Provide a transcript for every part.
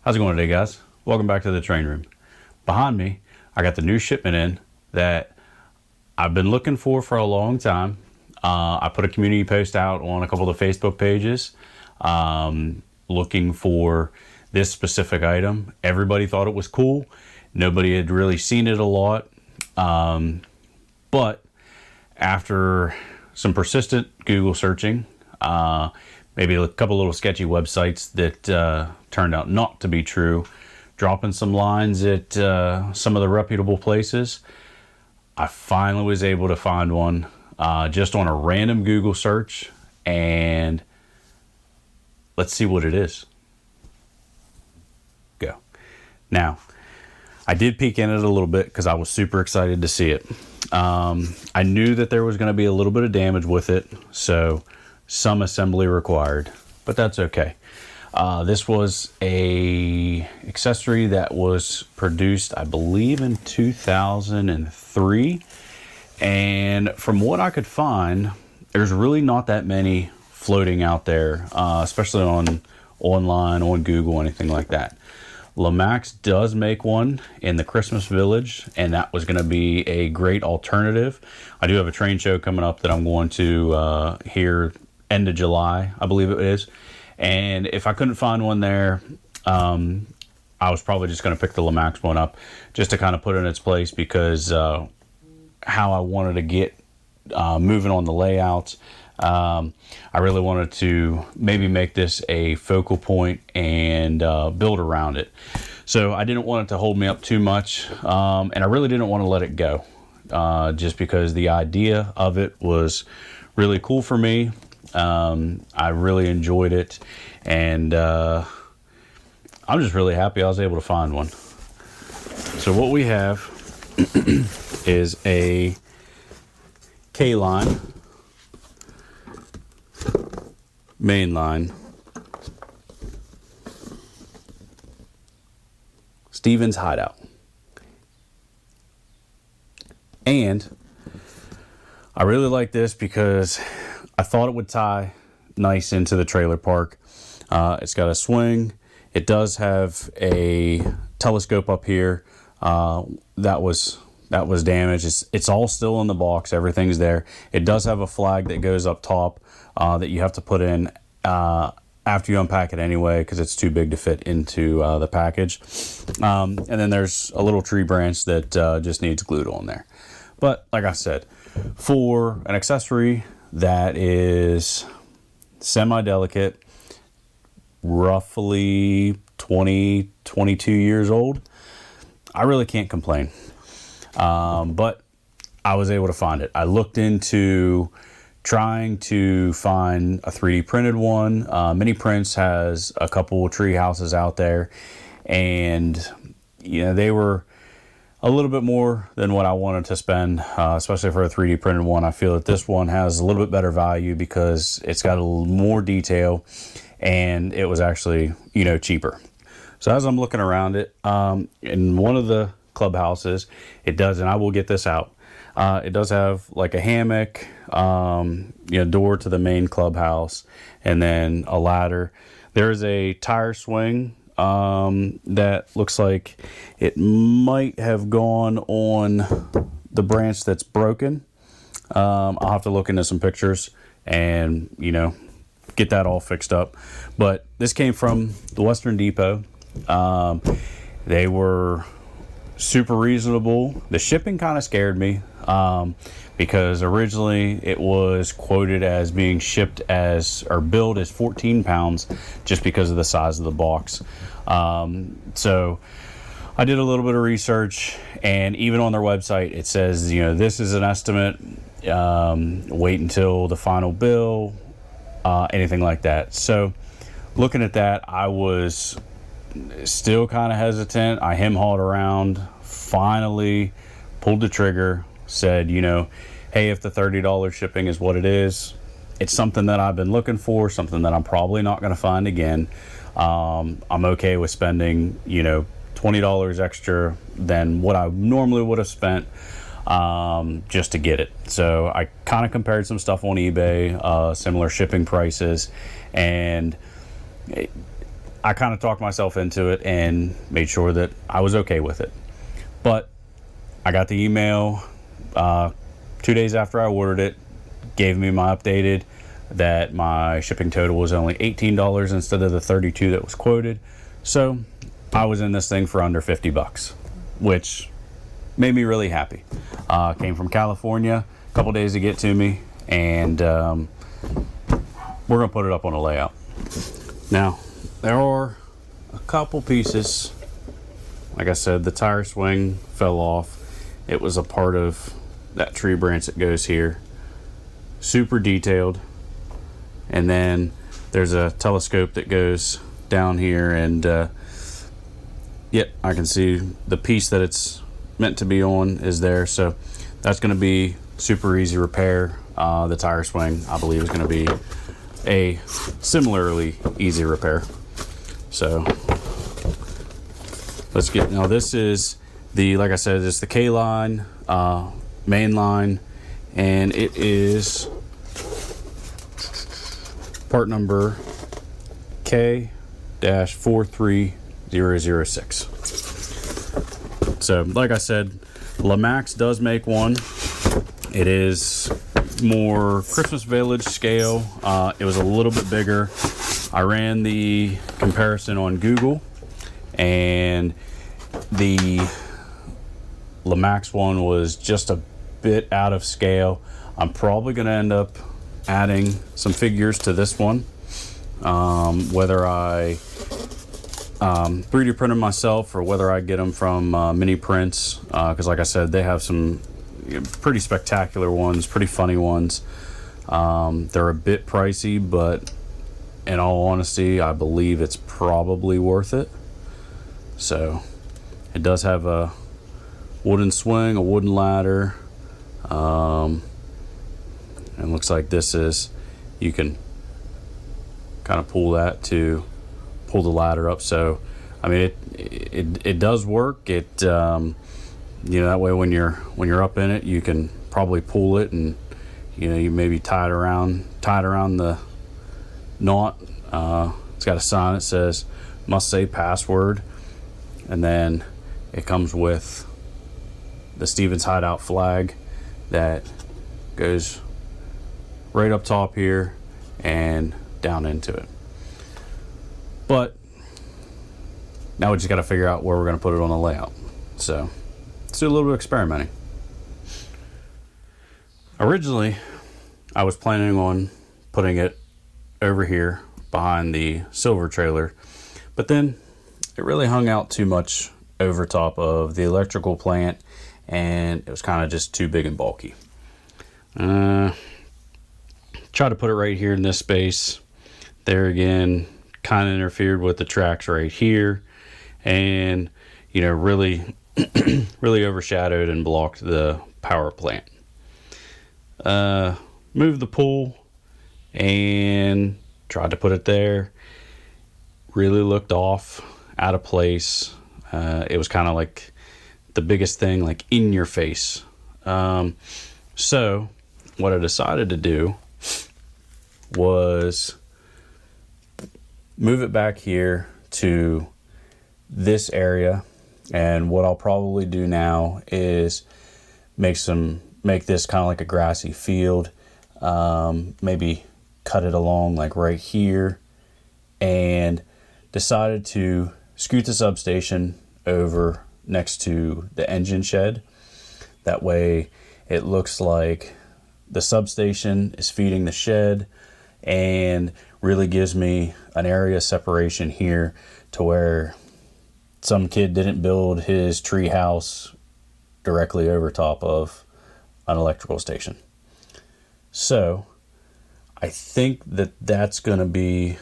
How's it going today, guys? Welcome back to the train room. Behind me, I got the new shipment in that I've been looking for a long time. I put a community post out on a couple of Facebook pages looking for this specific item. Everybody thought it was cool. Nobody had really seen it a lot. But after some persistent Google searching, maybe a couple little sketchy websites that turned out not to be true, dropping some lines at some of the reputable places, I finally was able to find one just on a random Google search, and let's see what it is. Go. Now, I did peek in it a little bit because I was super excited to see it. I knew that there was going to be a little bit of damage with it, so some assembly required, but that's okay. This was a accessory that was produced, I believe, in 2003, and from what I could find, there's really not that many floating out there, especially online, on Google, anything like that. Lemax does make one in the Christmas Village, and that was going to be a great alternative. I do have a train show coming up that I'm going to here end of July, I believe it is. And if I couldn't find one there, I was probably just going to pick the Lemax one up just to kind of put it in its place, because how I wanted to get moving on the layouts, I really wanted to maybe make this a focal point and build around it. So I didn't want it to hold me up too much, and I really didn't want to let it go, just because the idea of it was really cool for me. I really enjoyed it, and I'm just really happy I was able to find one. So what we have is a K-line mainline Stevens Hideout, and I really like this because I thought it would tie nice into the trailer park. It's got a swing. It does have a telescope up here that was damaged. It's all still in the box. Everything's there. It does have a flag that goes up top that you have to put in after you unpack it anyway, because it's too big to fit into the package. And then there's a little tree branch that just needs glued on there. But like I said, for an accessory that is semi-delicate, roughly 22 years old, I really can't complain. But I was able to find it. I looked into trying to find a 3D printed one. Mini Prints has a couple tree houses out there, and they were a little bit more than what I wanted to spend, especially for a 3D printed one. I feel that this one has a little bit better value because it's got a little more detail, and it was actually, cheaper. So as I'm looking around it, in one of the clubhouses, it does, and I will get this out, it does have like a hammock, door to the main clubhouse, and then a ladder. There's a tire swing that looks like it might have gone on the branch that's broken. I'll have to look into some pictures and get that all fixed up. But this came from the Western Depot. They were super reasonable. The shipping kind of scared me, because originally it was quoted as being shipped or billed as 14 pounds just because of the size of the box. So I did a little bit of research, and even on their website it says, this is an estimate, wait until the final bill, anything like that. So looking at that, I was still kind of hesitant. I hem-hawed around, finally pulled the trigger, said, hey, if the $30 shipping is what it is, it's something that I've been looking for, something that I'm probably not going to find again. I'm okay with spending, $20 extra than what I normally would have spent just to get it. So I kind of compared some stuff on eBay, similar shipping prices, and I kind of talked myself into it and made sure that I was okay with it. But I got the email 2 days after I ordered it, gave me my updated that my shipping total was only $18 instead of the $32 that was quoted. So I was in this thing for under $50, which made me really happy. Came from California, a couple days to get to me, and we're gonna put it up on a layout. Now, there are a couple pieces. Like I said, the tire swing fell off. It was a part of that tree branch that goes here. Super detailed. And then there's a telescope that goes down here, and yep, I can see the piece that it's meant to be on is there. So that's going to be super easy repair. The tire swing, I believe, is going to be a similarly easy repair. So let's get, now this is the, like I said, it's the K line, main line, and it is part number K-43006. So like I said, Lamax does make one. It is more Christmas Village scale. It was a little bit bigger. I ran the comparison on Google, and the Lamax one was just a bit out of scale. I'm probably going to end up adding some figures to this one, whether I 3D print them myself or whether I get them from Mini Prints, because like I said, they have some pretty spectacular ones, pretty funny ones. They're a bit pricey, but in all honesty, I believe it's probably worth it. So it does have a wooden swing, a wooden ladder, and looks like this is, you can kind of pull that to pull the ladder up. So I mean, it does work. It you know, that way when you're up in it, you can probably pull it, and you know, you maybe tie it around the knot. It's got a sign that says must say password, and then it comes with the Stevens Hideout flag that goes right up top here and down into it. But now we just got to figure out where we're going to put it on the layout. So let's do a little bit of experimenting. Originally, I was planning on putting it over here behind the silver trailer, but then it really hung out too much over top of the electrical plant, and it was kind of just too big and bulky. Try to put it right here in this space. There again, kind of interfered with the tracks right here, and you know, really really overshadowed and blocked the power plant. Moved the pool and tried to put it there. Really looked off, out of place. It was kind of like the biggest thing, like in your face. So what I decided to do was move it back here to this area, and what I'll probably do now is make this kind of like a grassy field, maybe cut it along like right here, and decided to scoot the substation over next to the engine shed. That way it looks like the substation is feeding the shed, and really gives me an area separation here to where some kid didn't build his tree house directly over top of an electrical station. So I think that that's going to be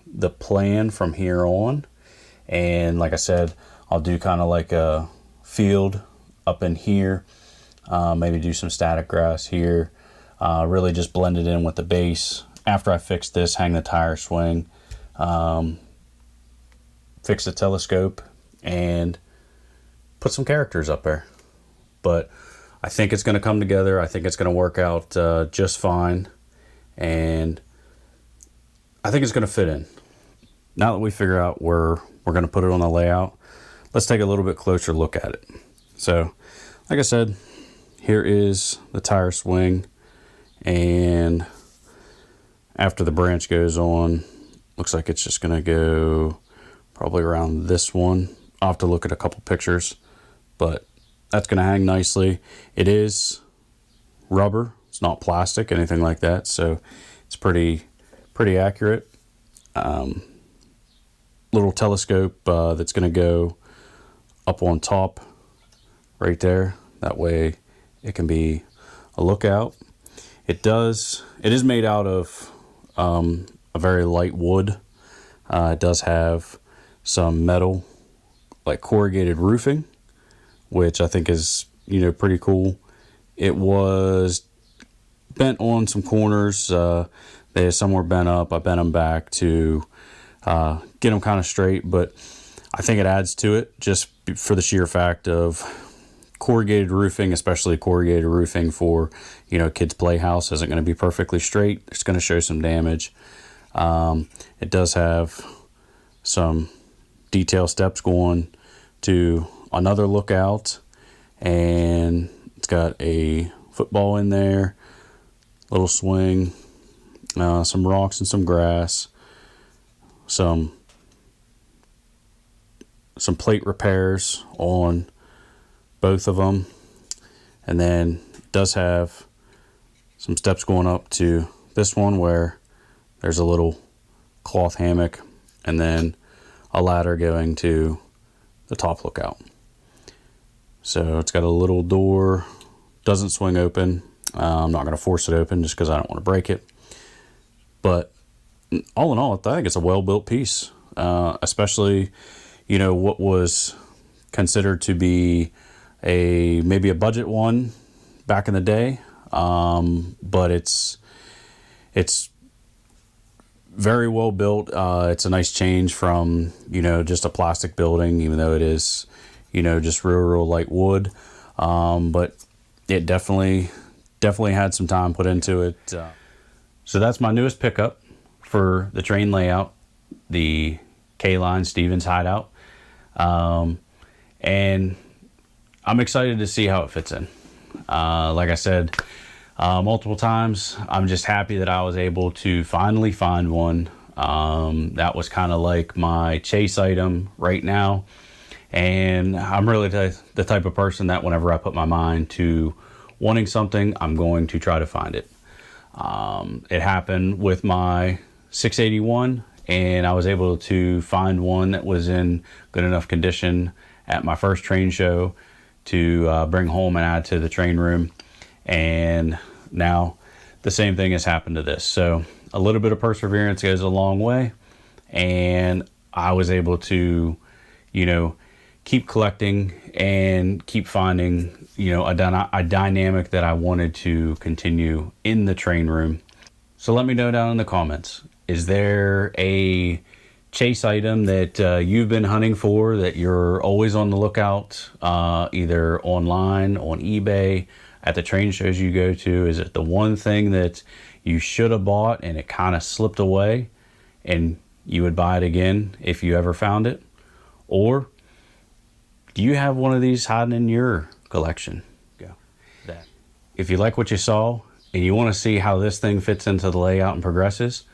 the plan from here on. And like I said, I'll do kind of like a field up in here, maybe do some static grass here, really just blend it in with the base. After I fix this, hang the tire swing, fix the telescope, and put some characters up there. But I think it's going to come together. I think it's going to work out just fine, and I think it's going to fit in. now that we figure out where we're going to put it on the layout, let's take a little bit closer look at it. So, like I said, here is the tire swing, and after the branch goes on, looks like it's just going to go probably around this one. I'll have to look at a couple pictures, but that's going to hang nicely. It is rubber. It's not plastic, anything like that, so it's pretty accurate. Little telescope that's going to go up on top right there. That way it can be a lookout. It is made out of a very light wood. It does have some metal, like corrugated roofing, which I think is, pretty cool. It was bent on some corners. They some were bent up. I bent them back to get them kind of straight, but I think it adds to it just for the sheer fact of corrugated roofing, especially corrugated roofing for, kids' playhouse isn't going to be perfectly straight. It's going to show some damage. It does have some detail steps going to another lookout, and it's got a football in there, little swing, some rocks and some grass, some plate repairs on both of them, and then it does have some steps going up to this one where there's a little cloth hammock, and then a ladder going to the top lookout. So it's got a little door, doesn't swing open. I'm not going to force it open just because I don't want to break it. But all in all, I think it's a well-built piece, especially, what was considered to be maybe a budget one back in the day. But it's very well built. It's a nice change from, just a plastic building, even though it is, just real light wood. But it definitely had some time put into it. So that's my newest pickup for the train layout, the K-Line Stevens Hideout. And I'm excited to see how it fits in. Like I said multiple times, I'm just happy that I was able to finally find one. That was kind of like my chase item right now. And I'm really the type of person that whenever I put my mind to wanting something, I'm going to try to find it. It happened with my 681, and I was able to find one that was in good enough condition at my first train show to bring home and add to the train room. And now the same thing has happened to this. So a little bit of perseverance goes a long way, and I was able to, keep collecting and keep finding, a dynamic that I wanted to continue in the train room. So let me know down in the comments, is there a chase item that you've been hunting for, that you're always on the lookout, either online, on eBay, at the train shows you go to? Is it the one thing that you should have bought and it kind of slipped away and you would buy it again if you ever found it? Or do you have one of these hiding in your collection? If you like what you saw and you want to see how this thing fits into the layout and progresses,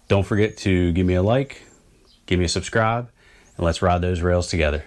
don't forget to give me a like, give me a subscribe, and let's ride those rails together.